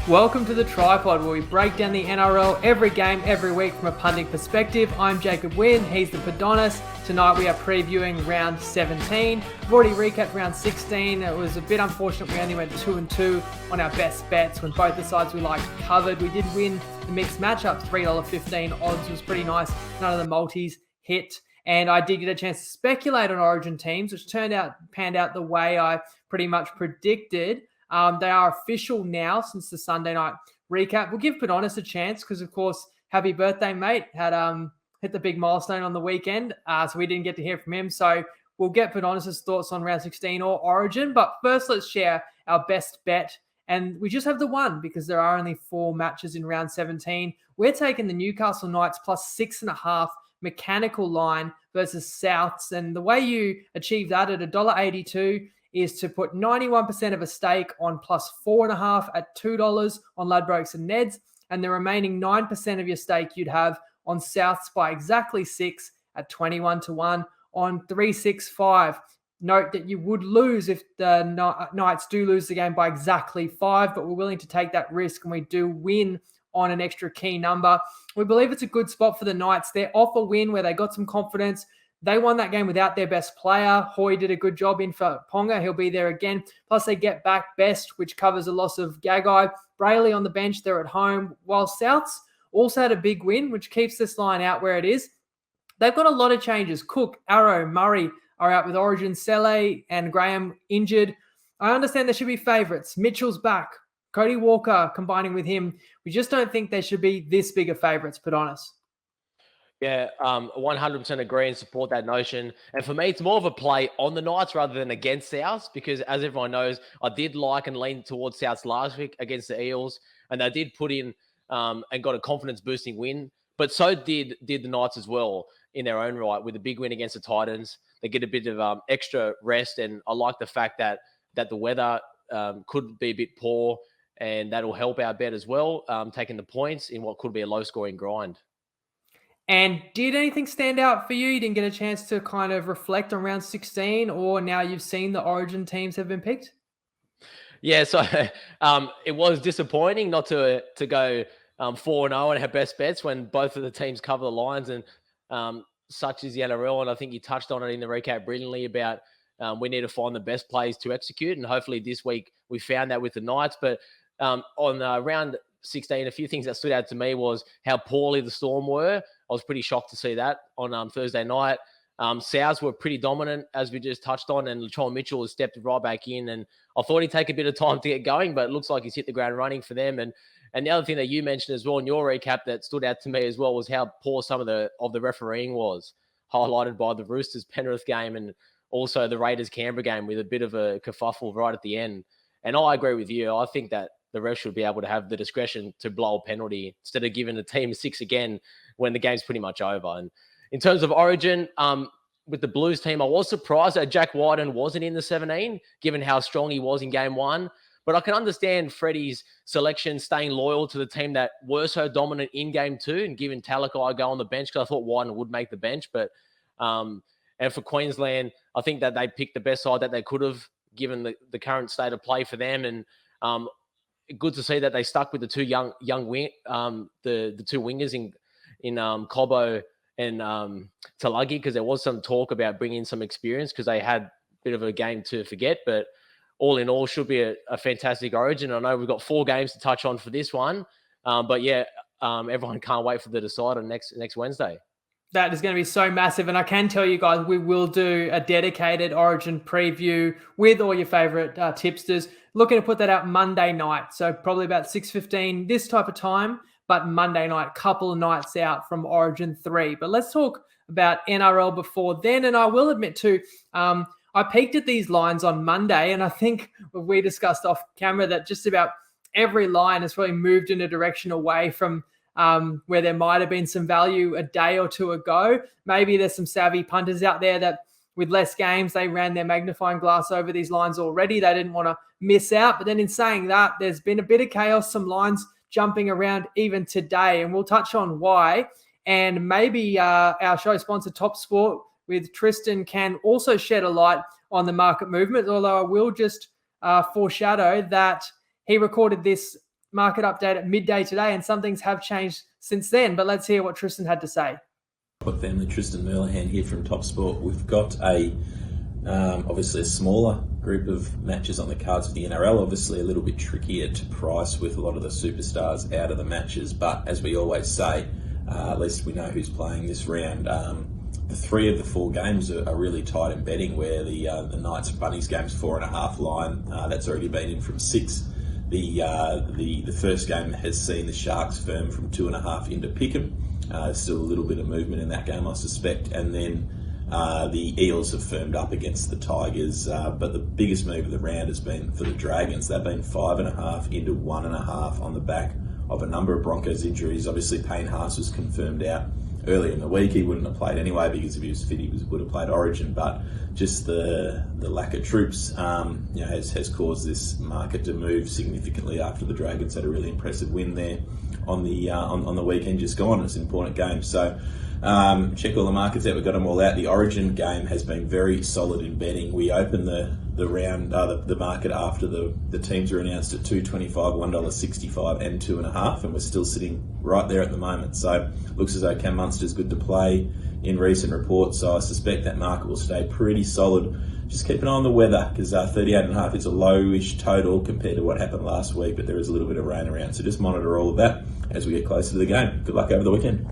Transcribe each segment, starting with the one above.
Welcome to the TryPod, where we break down the NRL every game, every week from a punting perspective. I'm Jacob Wynn, he's the Padonis. Tonight we are previewing round 17. We've already recapped round 16. It was a bit unfortunate we only went 2-2 on our best bets when both the sides we liked covered. We did win the mixed matchup, $3.15 odds was pretty nice. None of the multis hit. And I did get a chance to speculate on Origin teams, which panned out the way I pretty much predicted. They are official now since the Sunday night recap. We'll give Padonis a chance because, of course, happy birthday, mate. Had hit the big milestone on the weekend, so we didn't get to hear from him. So we'll get Padonis' thoughts on round 16 or Origin. But first, let's share our best bet. And we just have the one because there are only 4 matches in round 17. We're taking the Newcastle Knights plus 6.5 mechanical line versus Souths. And the way you achieve that at $1.82 is to put 91% of a stake on plus 4.5 at $2 on Ladbrokes and Neds, and the remaining 9% of your stake you'd have on Souths by exactly 6 at 21-1 on 365. Note that you would lose if the Knights do lose the game by exactly 5, but we're willing to take that risk, and we do win on an extra key number. We believe it's a good spot for the Knights. They're off a win where they got some confidence. They won that game without their best player. Hoy did a good job in for Ponga. He'll be there again. Plus, they get back Best, which covers a loss of Gagai. Brayley on the bench. They're at home. While Souths also had a big win, which keeps this line out where it is. They've got a lot of changes. Cook, Arrow, Murray are out with Origin. Sele and Graham injured. I understand there should be favourites. Mitchell's back. Cody Walker combining with him. We just don't think they should be this big of favourites, Padonis. Yeah, 100% agree and support that notion. And for me, it's more of a play on the Knights rather than against Souths because, as everyone knows, I did like and lean towards Souths last week against the Eels, and they did put in and got a confidence-boosting win. But so did the Knights as well in their own right with a big win against the Titans. They get a bit of extra rest, and I like the fact that the weather could be a bit poor, and that'll help our bet as well, taking the points in what could be a low-scoring grind. And did anything stand out for you? You didn't get a chance to kind of reflect on round 16, or now you've seen the Origin teams have been picked? Yeah, so it was disappointing not to go 4-0 and have best bets when both of the teams cover the lines, and such is the NRL. And I think you touched on it in the recap brilliantly about we need to find the best plays to execute, and hopefully this week we found that with the Knights. But on round 16, a few things that stood out to me was how poorly the Storm were. I was pretty shocked to see that on Thursday night. Souths were pretty dominant, as we just touched on, and Latrell Mitchell has stepped right back in. And I thought he'd take a bit of time to get going, but it looks like he's hit the ground running for them. And the other thing that you mentioned as well in your recap that stood out to me as well was how poor some of the refereeing was, highlighted by the Roosters Penrith game and also the Raiders Canberra game with a bit of a kerfuffle right at the end. And I agree with you. I think that the refs should be able to have the discretion to blow a penalty instead of giving the team 6 again when the game's pretty much over. And in terms of Origin, with the Blues team, I was surprised that Jack Wyden wasn't in the 17, given how strong he was in game 1. But I can understand Freddie's selection staying loyal to the team that were so dominant in game 2 and giving Talakai a go on the bench because I thought Wyden would make the bench. But and for Queensland, I think that they picked the best side that they could have given the current state of play for them. And good to see that they stuck with the two young wing, the two wingers in Cobbo and Talagi, because there was some talk about bringing some experience because they had a bit of a game to forget. But all in all, should be a fantastic Origin. I know we've got 4 games to touch on for this one, but yeah, everyone can't wait for the decider next Wednesday. That is going to be so massive. And I can tell you guys, we will do a dedicated Origin preview with all your favorite tipsters. Looking to put that out Monday night. So probably about 6:15, this type of time, but Monday night, couple of nights out from Origin 3. But let's talk about NRL before then. And I will admit too, I peeked at these lines on Monday, and I think we discussed off camera that just about every line has probably moved in a direction away from where there might have been some value a day or two ago. Maybe there's some savvy punters out there that with less games, they ran their magnifying glass over these lines already. They didn't want to miss out. But then in saying that, there's been a bit of chaos, some lines jumping around even today, and we'll touch on why. And maybe our show sponsor, Top Sport, with Tristan, can also shed a light on the market movement, although I will just foreshadow that he recorded this market update at midday today, and some things have changed since then. But let's hear what Tristan had to say. Family, Tristan Merlihan here from Top Sport. We've got obviously a smaller group of matches on the cards for the NRL, obviously a little bit trickier to price with a lot of the superstars out of the matches, but as we always say, at least we know who's playing this round. The 3 of the 4 games are really tight in betting, where the Knights and Bunnies game's 4.5 line, that's already been in from 6. The first game has seen the Sharks firm from 2.5 into Pick'em. Still a little bit of movement in that game, I suspect. And then the Eels have firmed up against the Tigers. But the biggest move of the round has been for the Dragons. They've been 5.5 into 1.5 on the back of a number of Broncos injuries. Obviously, Payne Haas was confirmed out earlier in the week. He wouldn't have played anyway, because if he was fit, he would have played Origin. But just the lack of troops has caused this market to move significantly after the Dragons had a really impressive win there on the weekend just gone. It's an important game. So check all the markets out. We've got them all out. The Origin game has been very solid in betting. We opened the round, the market after the teams were announced at $2.25, $1.65 and 2.5, and we're still sitting right there at the moment. So looks as though Cam Munster's good to play in recent reports, so I suspect that market will stay pretty solid. Just keep an eye on the weather, because 38.5 is a lowish total compared to what happened last week, but there is a little bit of rain around, so just monitor all of that as we get closer to the game. Good luck over the weekend.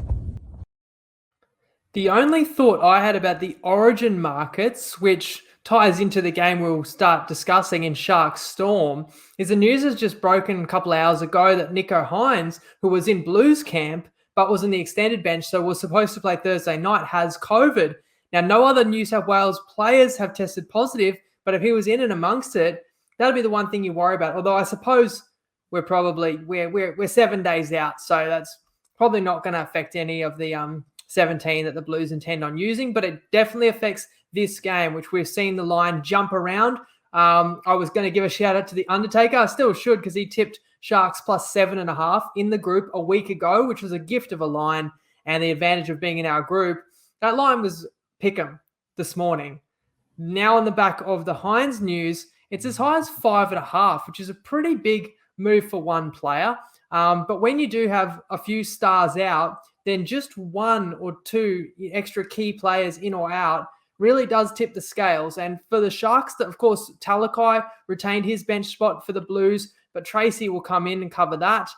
The only thought I had about the Origin markets, which ties into the game we'll start discussing in Sharks Storm, is the news has just broken a couple of hours ago that Nicho Hynes, who was in Blues camp but was in the extended bench, so was supposed to play Thursday night, has COVID. Now, no other New South Wales players have tested positive, but if he was in and amongst it, that'll be the one thing you worry about. Although I suppose we're 7 days out, so that's probably not going to affect any of the 17 that the Blues intend on using, but it definitely affects this game, which we've seen the line jump around. I was going to give a shout out to the Undertaker. I still should, because he tipped Sharks plus 7.5 in the group a week ago, which was a gift of a line, and the advantage of being in our group. That line was Pick'em this morning. Now on the back of the Hynes news, it's as high as 5.5, which is a pretty big move for one player. But when you do have a few stars out, then just 1 or 2 extra key players in or out really does tip the scales. And for the Sharks, that of course, Talakai retained his bench spot for the Blues, but Tracy will come in and cover that.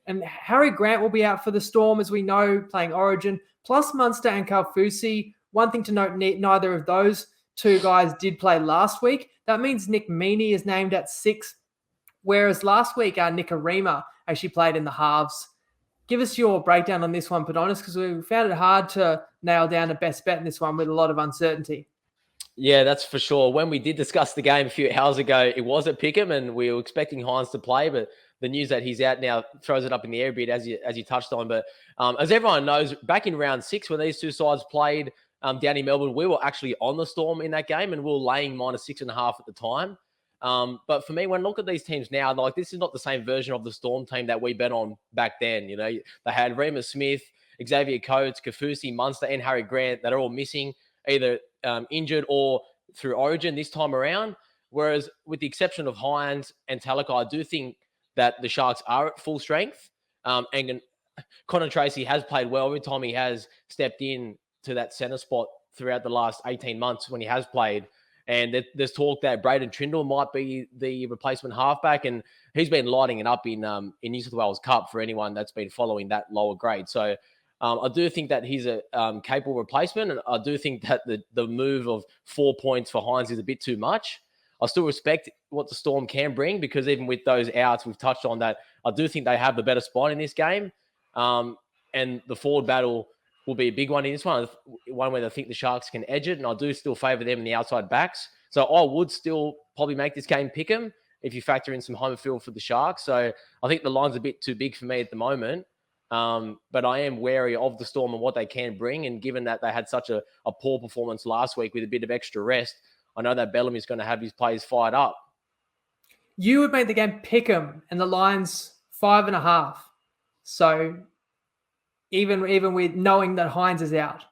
And Harry Grant will be out for the Storm, as we know, playing Origin, plus Munster and Kaufusi. One thing to note, neither of those 2 guys did play last week. That means Nick Meaney is named at 6, whereas last week, Nikorima actually played in the halves. Give us your breakdown on this one, Padonis, because we found it hard to nail down a best bet in this one with a lot of uncertainty. Yeah, that's for sure. When we did discuss the game a few hours ago, it was at Pick'em, and we were expecting Hynes to play, but the news that he's out now throws it up in the air a bit, as you touched on. But as everyone knows, back in round 6, when these 2 sides played down in Melbourne, we were actually on the Storm in that game, and we were laying minus 6.5 at the time. But for me, when I look at these teams now, like, this is not the same version of the Storm team that we bet on back then. You know, they had Remus Smith, Xavier Coates, Kaufusi, Munster, and Harry Grant that are all missing, either injured or through Origin this time around. Whereas with the exception of Hynes and Talakai, I do think that the Sharks are at full strength. And Connor Tracy has played well every time he has stepped in to that centre spot throughout the last 18 months when he has played. And there's talk that Braden Trindle might be the replacement halfback, and he's been lighting it up in New South Wales Cup for anyone that's been following that lower grade. So I do think that he's a capable replacement, and I do think that the move of 4 points for Hynes is a bit too much. I still respect what the Storm can bring, because even with those outs, we've touched on that, I do think they have the better spot in this game. And the forward battle will be a big one in this one where I think the Sharks can edge it, and I do still favour them in the outside backs. So I would still probably make this game pick 'em if you factor in some home field for the Sharks. So I think the line's a bit too big for me at the moment. But I am wary of the Storm and what they can bring. And given that they had such a poor performance last week with a bit of extra rest, I know that Bellamy's going to have his players fired up. You would make the game pick 'em, and the line's 5.5. So even with knowing that Hynes is out.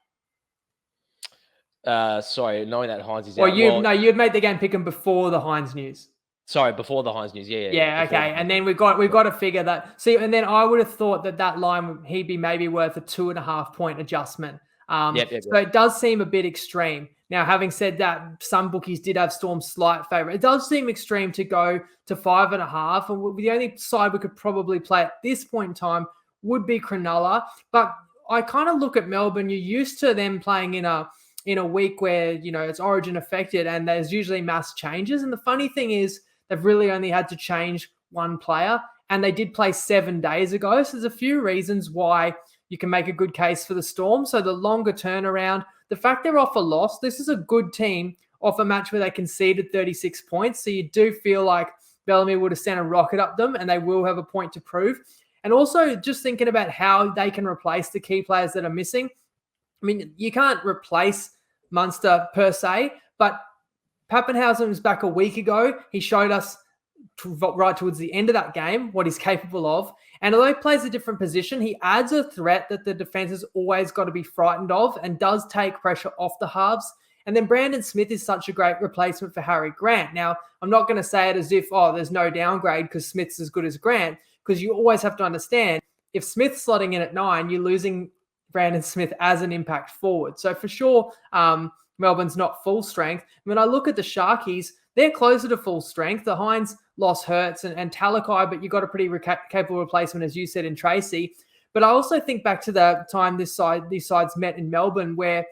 Sorry, knowing that Hynes is Or out. you'd made the game pick 'em before the Hynes news. Sorry, before the Hines news. Yeah. Yeah, Before okay. And then we've got to figure that. See, and then I would have thought that line he'd be maybe worth a 2.5 point adjustment. Yep. So it does seem a bit extreme. Now, having said that, some bookies did have Storm slight favourite. It does seem extreme to go to 5.5. And the only side we could probably play at this point in time would be Cronulla. But I kind of look at Melbourne. You're used to them playing in a week where, it's Origin affected and there's usually mass changes. And the funny thing is, they've really only had to change one player, and they did play 7 days ago. So there's a few reasons why you can make a good case for the Storm. So the longer turnaround, the fact they're off a loss, this is a good team off a match where they conceded 36 points. So you do feel like Bellamy would have sent a rocket up them, and they will have a point to prove. And also just thinking about how they can replace the key players that are missing. I mean, you can't replace Munster per se, but Pappenhausen was back a week ago. He showed us right towards the end of that game what he's capable of. And although he plays a different position, he adds a threat that the defense has always got to be frightened of and does take pressure off the halves. And then Brandon Smith is such a great replacement for Harry Grant. Now, I'm not going to say it as if, there's no downgrade because Smith's as good as Grant, because you always have to understand if Smith's slotting in at 9, you're losing Brandon Smith as an impact forward. So for sure, Melbourne's not full strength. When I look at the Sharkies, they're closer to full strength. The Hines loss hurts and Talakai, but you've got a pretty capable replacement, as you said, in Tracy. But I also think back to the time these sides met in Melbourne where,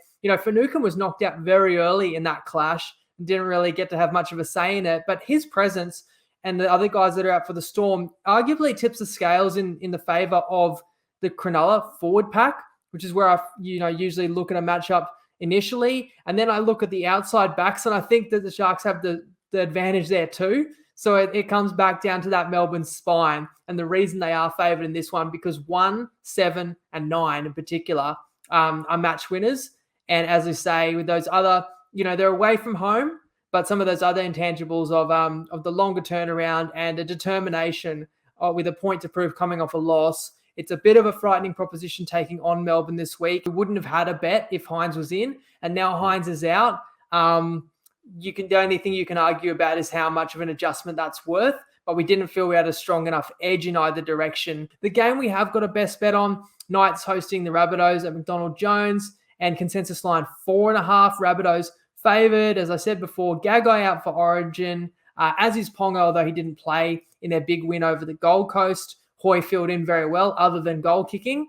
Finucane was knocked out very early in that clash and didn't really get to have much of a say in it. But his presence and the other guys that are out for the Storm arguably tips the scales in the favour of the Cronulla forward pack, which is where I usually look at a matchup initially. And then I look at the outside backs, and I think that the Sharks have the advantage there too. So it comes back down to that Melbourne spine. And the reason they are favoured in this one, because 1, 7, and 9 in particular are match winners. And as I say, with those other, they're away from home, but some of those other intangibles of the longer turnaround and a determination with a point to prove coming off a loss, it's a bit of a frightening proposition taking on Melbourne this week. We wouldn't have had a bet if Hines was in, and now Hines is out. The only thing you can argue about is how much of an adjustment that's worth, but we didn't feel we had a strong enough edge in either direction. The game we have got a best bet on, Knights hosting the Rabbitohs at McDonald Jones, and consensus line 4.5. Rabbitohs favoured, as I said before. Gagai out for Origin, as is Ponga, although he didn't play in their big win over the Gold Coast. Hoy filled in very well, other than goal kicking.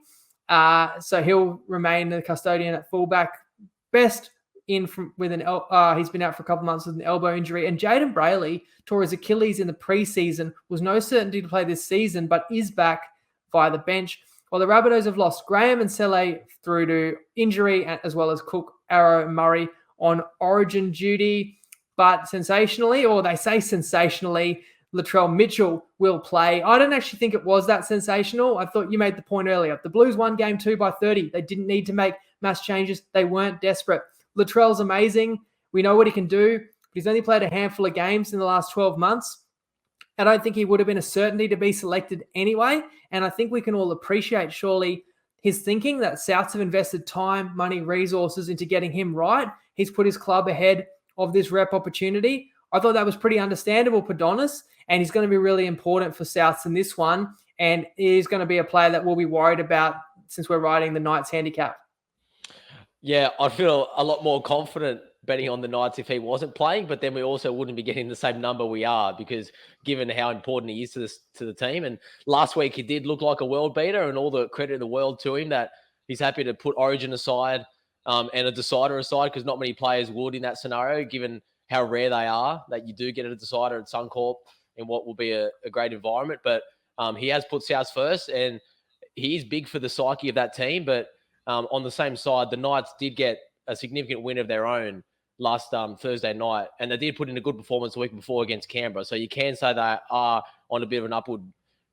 So he'll remain the custodian at fullback. Best in with he's been out for a couple of months with an elbow injury. And Jaden Brayley tore his Achilles in the preseason, was no certainty to play this season, but is back via the bench. While the Rabbitohs have lost Graham and Sele through to injury, as well as Cook, Arrow, and Murray on Origin duty. But sensationally, or they say sensationally, Latrell Mitchell will play. I don't actually think it was that sensational. I thought you made the point earlier. The Blues won game 2 by 30. They didn't need to make mass changes. They weren't desperate. Latrell's amazing. We know what he can do. But he's only played a handful of games in the last 12 months. I don't think he would have been a certainty to be selected anyway. And I think we can all appreciate, surely, his thinking that Souths have invested time, money, resources into getting him right. He's put his club ahead of this rep opportunity. I thought that was pretty understandable, Padonis, and he's going to be really important for Souths in this one. And he's going to be a player that we'll be worried about since we're riding the Knights handicap. Yeah, I'd feel a lot more confident betting on the Knights if he wasn't playing, but then we also wouldn't be getting the same number we are, because given how important he is to the team. And last week he did look like a world beater, and all the credit in the world to him that he's happy to put Origin aside and a decider aside, because not many players would in that scenario, given how rare they are, that you do get a decider at Suncorp in what will be a great environment. But he has put South first, and he is big for the psyche of that team. But on the same side, the Knights did get a significant win of their own last Thursday night, and they did put in a good performance the week before against Canberra. So you can say they are on a bit of an upward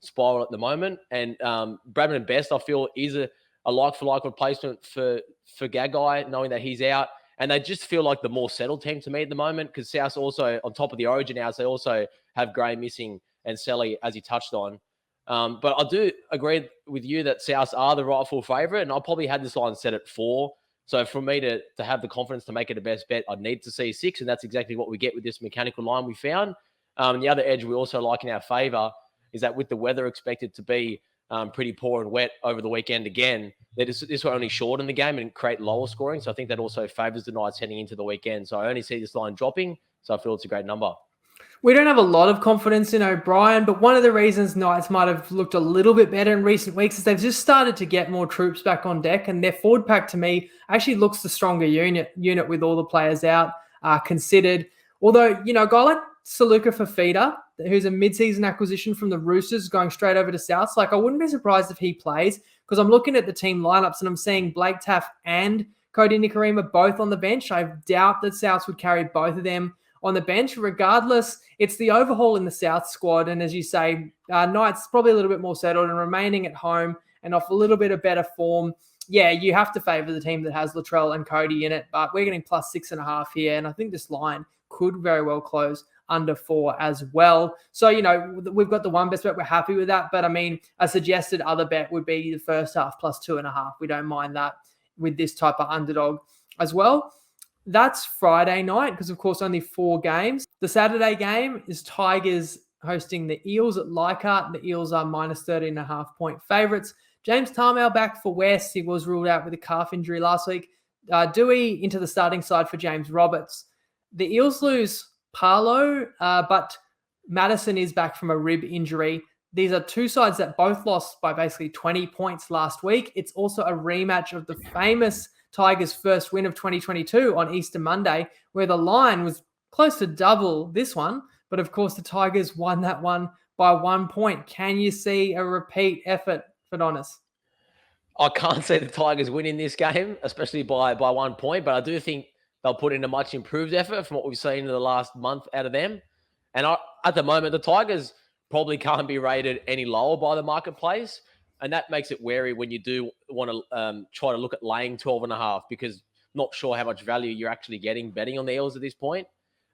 spiral at the moment. And Bradman and Best, I feel, is a like-for-like replacement for Gagai, knowing that he's out. And they just feel like the more settled team to me at the moment, because South also, on top of the Origin outs, they also have Gray missing and Selly, as he touched on. But I do agree with you that South are the rightful favourite, and I probably had this line set at 4. So for me to have the confidence to make it a best bet, I'd need to see 6, and that's exactly what we get with this mechanical line we found. The other edge we also like in our favour is that with the weather expected to be pretty poor and wet over the weekend again, that this will only shorten the game and create lower scoring. So I think that also favours the Knights heading into the weekend. So I only see this line dropping. So I feel it's a great number. We don't have a lot of confidence in O'Brien, but one of the reasons Knights might have looked a little bit better in recent weeks is they've just started to get more troops back on deck, and their forward pack to me actually looks the stronger unit with all the players out considered. Although, a guy like Saluka Fafita, who's a mid-season acquisition from the Roosters going straight over to Souths, I wouldn't be surprised if he plays, because I'm looking at the team lineups and I'm seeing Blake Taff and Cody Nikorima both on the bench. I doubt that Souths would carry both of them on the bench. Regardless, it's the overhaul in the South squad. And as you say, Knights probably a little bit more settled and remaining at home and off a little bit of better form. Yeah, you have to favour the team that has Latrell and Cody in it, but we're getting plus 6.5 here. And I think this line could very well close under 4 as well. So, we've got the one best bet. We're happy with that. But I mean, a suggested other bet would be the first half plus 2.5. We don't mind that with this type of underdog as well. That's Friday night because, of course, only 4 games. The Saturday game is Tigers hosting the Eels at Leichhardt. The Eels are minus 13.5 point favourites. James Tarmel back for West. He was ruled out with a calf injury last week. Dewey into the starting side for James Roberts. The Eels lose Parlow, but Madison is back from a rib injury. These are two sides that both lost by basically 20 points last week. It's also a rematch of the famous Tigers' first win of 2022 on Easter Monday, where the line was close to double this one. But of course, the Tigers won that one by 1 point. Can you see a repeat effort for Donis? I can't see the Tigers winning this game, especially by 1 point, but I do think they'll put in a much improved effort from what we've seen in the last month out of them. And at the moment, the Tigers probably can't be rated any lower by the marketplace. And that makes it wary when you do want to try to look at laying 12.5, because not sure how much value you're actually getting betting on the Eels at this point.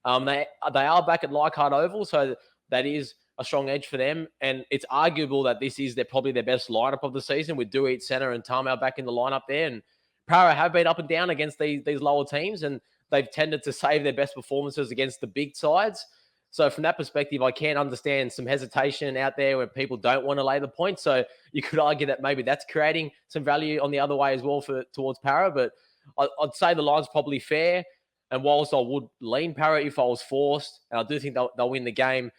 They are back at Leichhardt Oval, so that is a strong edge for them. And it's arguable that this is probably their best lineup of the season, with Dewey at centre and Tarmel back in the lineup there. And Para have been up and down against these lower teams, and they've tended to save their best performances against the big sides. So from that perspective, I can understand some hesitation out there where people don't want to lay the points. So you could argue that maybe that's creating some value on the other way as well towards Para. But I'd say the line's probably fair. And whilst I would lean Para if I was forced, and I do think they'll win the game,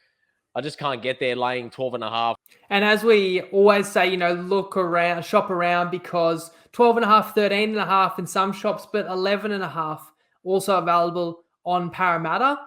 I just can't get there laying 12.5. And as we always say, look around, shop around, because 12.5, 13.5 in some shops, but 11.5 also available on Parramatta.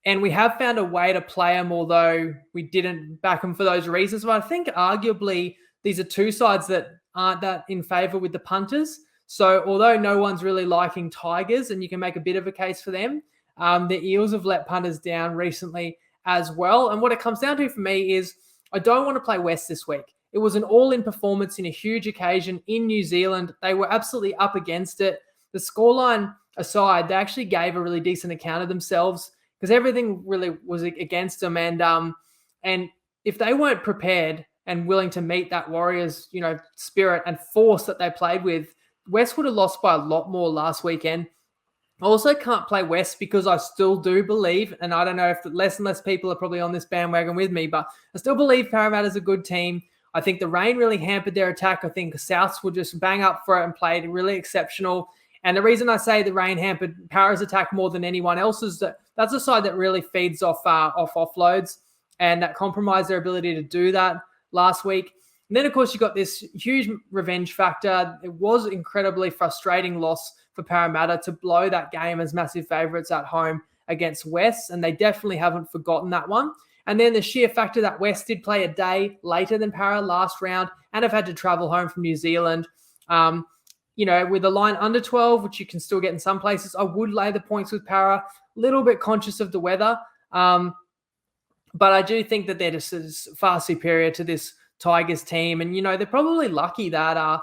And we have found a way to play them, although we didn't back them for those reasons. But I think arguably these are two sides that aren't that in favour with the punters. So although no one's really liking Tigers, and you can make a bit of a case for them, the Eels have let punters down recently as well. And what it comes down to for me is I don't want to play West this week. It was an all-in performance in a huge occasion in New Zealand. They were absolutely up against it. The scoreline aside, they actually gave a really decent account of themselves, because everything really was against them. And if they weren't prepared and willing to meet that Warriors, spirit and force that they played with, West would have lost by a lot more last weekend. I also can't play West because I still do believe, and I don't know if less and less people are probably on this bandwagon with me, but I still believe Parramatta's a good team. I think the rain really hampered their attack. I think the Souths would just bang up for it and played really exceptional. And the reason I say the rain hampered Para's attack more than anyone else is that that's a side that really feeds off offloads, and that compromised their ability to do that last week. And then, of course, you got this huge revenge factor. It was incredibly frustrating loss for Parramatta to blow that game as massive favourites at home against West, and they definitely haven't forgotten that one. And then the sheer factor that West did play a day later than Para last round and have had to travel home from New Zealand. With a line under 12, which you can still get in some places, I would lay the points with Para. A little bit conscious of the weather. But I do think that they're just far superior to this Tigers team. And, they're probably lucky that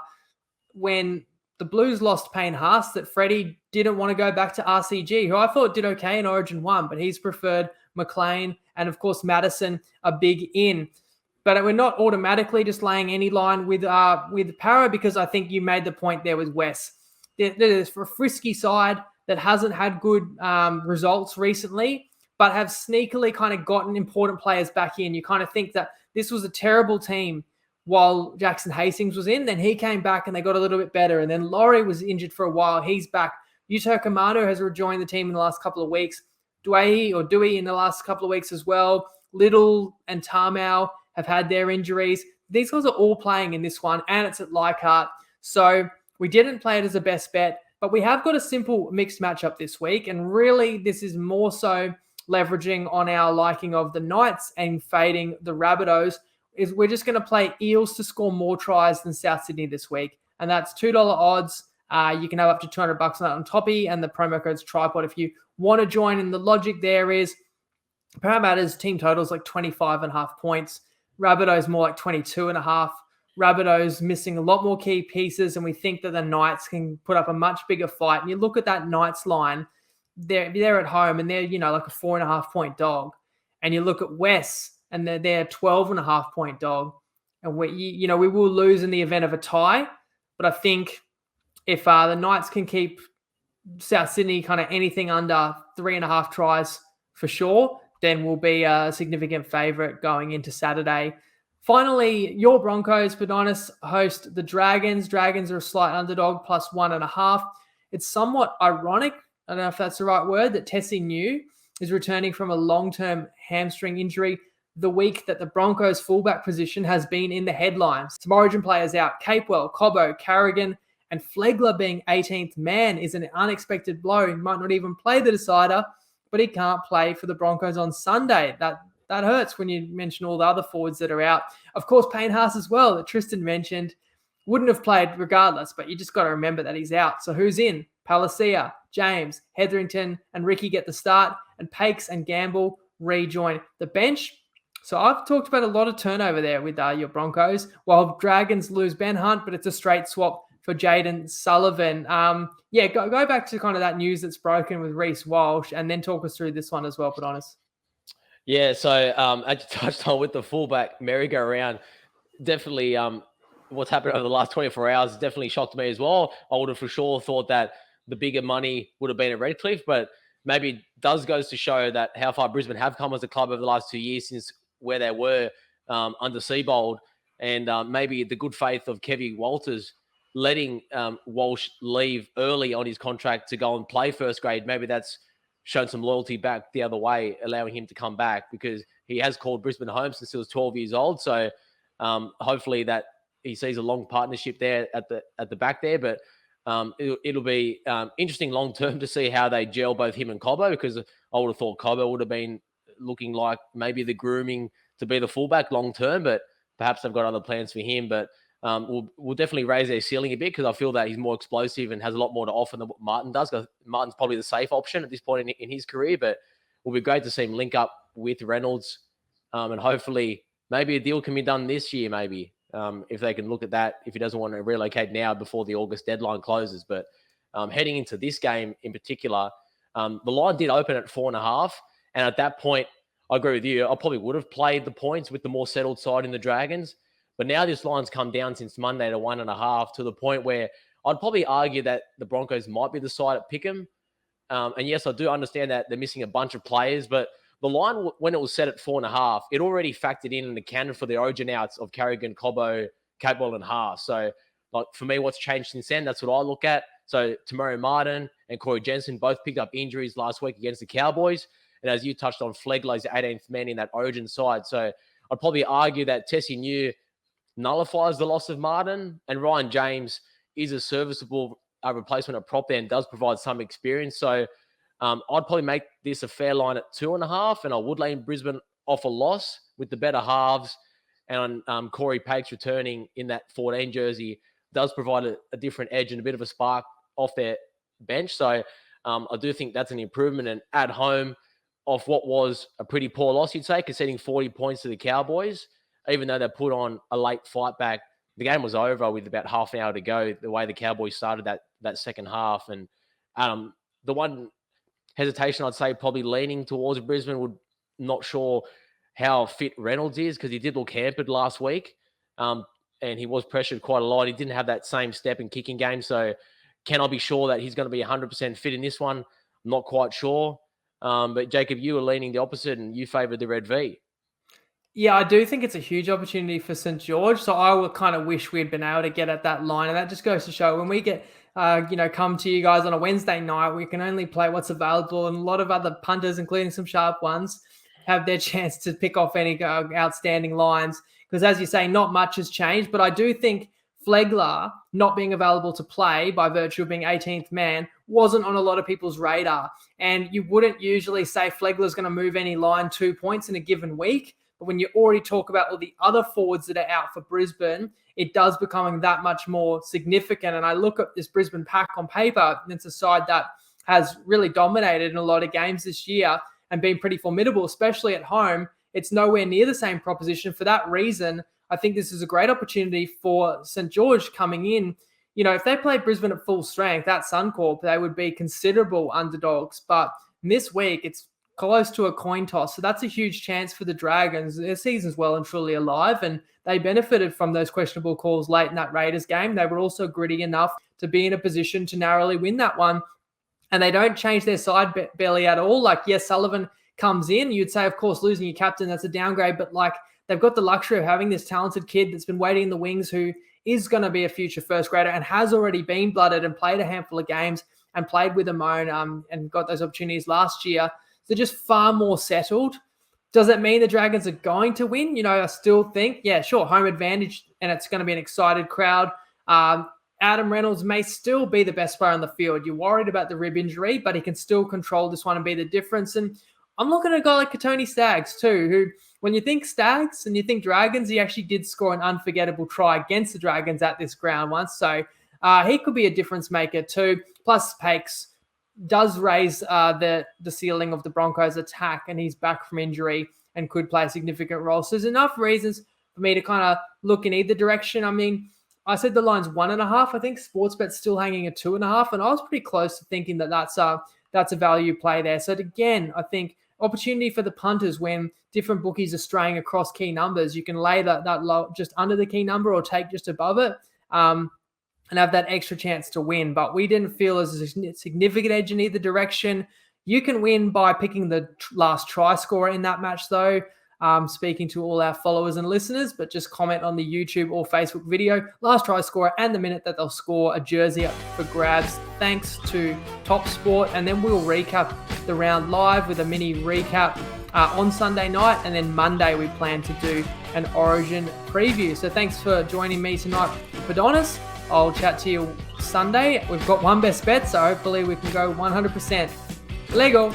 when the Blues lost Payne Haas, that Freddie didn't want to go back to RCG, who I thought did okay in Origin 1, but he's preferred McLean and, of course, Madison a big in. But we're not automatically just laying any line with Para, because I think you made the point there with Wes. There's a frisky side that hasn't had good results recently, but have sneakily kind of gotten important players back in. You kind of think that this was a terrible team while Jackson Hastings was in. Then he came back and they got a little bit better. And then Laurie was injured for a while. He's back. Yuto Kamano has rejoined the team in the last couple of weeks. Dewey in the last couple of weeks as well. Little and Tarmow have had their injuries. These guys are all playing in this one, and it's at Leichhardt. So we didn't play it as a best bet, but we have got a simple mixed matchup this week. And really, this is more so leveraging on our liking of the Knights and fading the Rabbitohs. Is we're just going to play Eels to score more tries than South Sydney this week. And that's $2 odds. You can have up to $200 on that on Toppy, and the promo code's TryPod if you want to join. And the logic there is Parramatta's team total is like 25.5 points. Rabbitohs more like 22.5. Rabbitohs missing a lot more key pieces, and we think that the Knights can put up a much bigger fight. And you look at that Knights line, they're at home, and they're, like a 4.5 point dog. And you look at West, and they're 12.5 point dog. And we will lose in the event of a tie. But I think if the Knights can keep South Sydney kind of anything under 3.5 tries for sure, then we'll be a significant favourite going into Saturday. Finally, your Broncos, Padonis, host the Dragons. Dragons are a slight underdog, plus 1.5. It's somewhat ironic, I don't know if that's the right word, that Tessie New is returning from a long-term hamstring injury the week that the Broncos fullback position has been in the headlines. Some Origin players out: Capewell, Cobbo, Carrigan, and Flegler being 18th man is an unexpected blow. He might not even play the decider, but he can't play for the Broncos on Sunday. That hurts when you mention all the other forwards that are out. Of course, Payne Haas as well, that Tristan mentioned, wouldn't have played regardless, but you just got to remember that he's out. So who's in? Palacia, James, Hetherington, and Ricky get the start, and Pakes and Gamble rejoin the bench. So I've talked about a lot of turnover there with your Broncos, while Dragons lose Ben Hunt, but it's a straight swap for Jaden Sullivan. Go back to kind of that news that's broken with Reece Walsh, and then talk us through this one as well, Padonis. Yeah, so as you touched on with the fullback merry-go-round, definitely what's happened over the last 24 hours definitely shocked me as well. I would have for sure thought that the bigger money would have been at Redcliffe, but maybe it does goes to show that how far Brisbane have come as a club over the last 2 years since where they were under Seabold, and maybe the good faith of Kevy Walters letting Walsh leave early on his contract to go and play first grade. Maybe that's shown some loyalty back the other way, allowing him to come back, because he has called Brisbane home since he was 12 years old. So hopefully that he sees a long partnership there at the back there. But it'll be interesting long term to see how they gel, both him and Cobbo, because I would have thought Cobbo would have been looking like maybe the grooming to be the fullback long term, but perhaps they've got other plans for him. But we'll definitely raise their ceiling a bit, because I feel that he's more explosive and has a lot more to offer than what Martin does. Martin's probably the safe option at this point in his career, but it will be great to see him link up with Reynolds, and hopefully maybe a deal can be done this year, maybe, if they can look at that, if he doesn't want to relocate now before the August deadline closes. But heading into this game in particular, the line did open at 4.5, and at that point, I agree with you, I probably would have played the points with the more settled side in the Dragons. But now this line's come down since Monday to 1.5, to the point where I'd probably argue that the Broncos might be the side at Pickham. And yes, I do understand that they're missing a bunch of players, but the line, when it was set at 4.5, it already factored in and accounted for the origin outs of Carrigan, Cobbo, Capewell, and Haas. So like for me, what's changed since then, that's what I look at. So Tamari Martin and Corey Jensen both picked up injuries last week against the Cowboys. And as you touched on, Flegler is the 18th man in that origin side. So I'd probably argue that Tessie New nullifies the loss of Martin, and Ryan James is a serviceable replacement at prop there and does provide some experience. So I'd probably make this a fair line at 2.5, and I would lay Brisbane off a loss with the better halves. And Corey Pakes returning in that 14 jersey does provide a different edge and a bit of a spark off their bench. So I do think that's an improvement. And at home, off what was a pretty poor loss, you'd say, conceding 40 points to the Cowboys, even though they put on a late fight back, the game was over with about half an hour to go, the way the Cowboys started that second half. And the one hesitation I'd say probably leaning towards Brisbane, not sure how fit Reynolds is, because he did look hampered last week, and he was pressured quite a lot. He didn't have that same step and kicking game. So can I be sure that he's going to be 100% fit in this one? I'm not quite sure. But Jacob, you were leaning the opposite and you favoured the Red V. Yeah, I do think it's a huge opportunity for St. George. So I would kind of wish we'd been able to get at that line. And that just goes to show when we get, come to you guys on a Wednesday night, we can only play what's available. And a lot of other punters, including some sharp ones, have their chance to pick off any outstanding lines. Because as you say, not much has changed. But I do think Flegler not being available to play by virtue of being 18th man wasn't on a lot of people's radar. And you wouldn't usually say Flegler's going to move any line 2 points in a given week. But when you already talk about all the other forwards that are out for Brisbane, it does becoming that much more significant. And I look at this Brisbane pack on paper, and it's a side that has really dominated in a lot of games this year and been pretty formidable, especially at home. It's nowhere near the same proposition. For that reason, I think this is a great opportunity for St. George coming in. If they played Brisbane at full strength at Suncorp, they would be considerable underdogs. But this week, it's close to a coin toss. So that's a huge chance for the Dragons. Their season's well and truly alive, and they benefited from those questionable calls late in that Raiders game. They were also gritty enough to be in a position to narrowly win that one. And they don't change their side barely at all. Like, yes, Sullivan comes in. You'd say, of course, losing your captain, that's a downgrade. But, they've got the luxury of having this talented kid that's been waiting in the wings who is going to be a future first grader and has already been blooded and played a handful of games and played with Amon and got those opportunities last year. They're just far more settled. Does it mean the Dragons are going to win? I still think, yeah, sure, home advantage, and it's going to be an excited crowd. Adam Reynolds may still be the best player on the field. You're worried about the rib injury, but he can still control this one and be the difference. And I'm looking at a guy like Katoni Staggs too, who, when you think Staggs and you think Dragons, he actually did score an unforgettable try against the Dragons at this ground once. So he could be a difference maker too. Plus, Pakes does raise the ceiling of the Broncos' attack, and he's back from injury and could play a significant role. So there's enough reasons for me to kind of look in either direction. I mean, I said the line's 1.5. I think Sportsbet's still hanging at 2.5, and I was pretty close to thinking that that's a value play there. So again, I think opportunity for the punters when different bookies are straying across key numbers. You can lay that low just under the key number or take just above it. And have that extra chance to win. But we didn't feel as a significant edge in either direction. You can win by picking the last try scorer in that match, though. Speaking to all our followers and listeners, but just comment on the YouTube or Facebook video, last try scorer and the minute that they'll score a jersey up for grabs. Thanks to Top Sport. And then we'll recap the round live with a mini recap on Sunday night. And then Monday we plan to do an Origin preview. So thanks for joining me tonight, Padonis. I'll chat to you Sunday. We've got one best bet, so hopefully we can go 100%. Lego.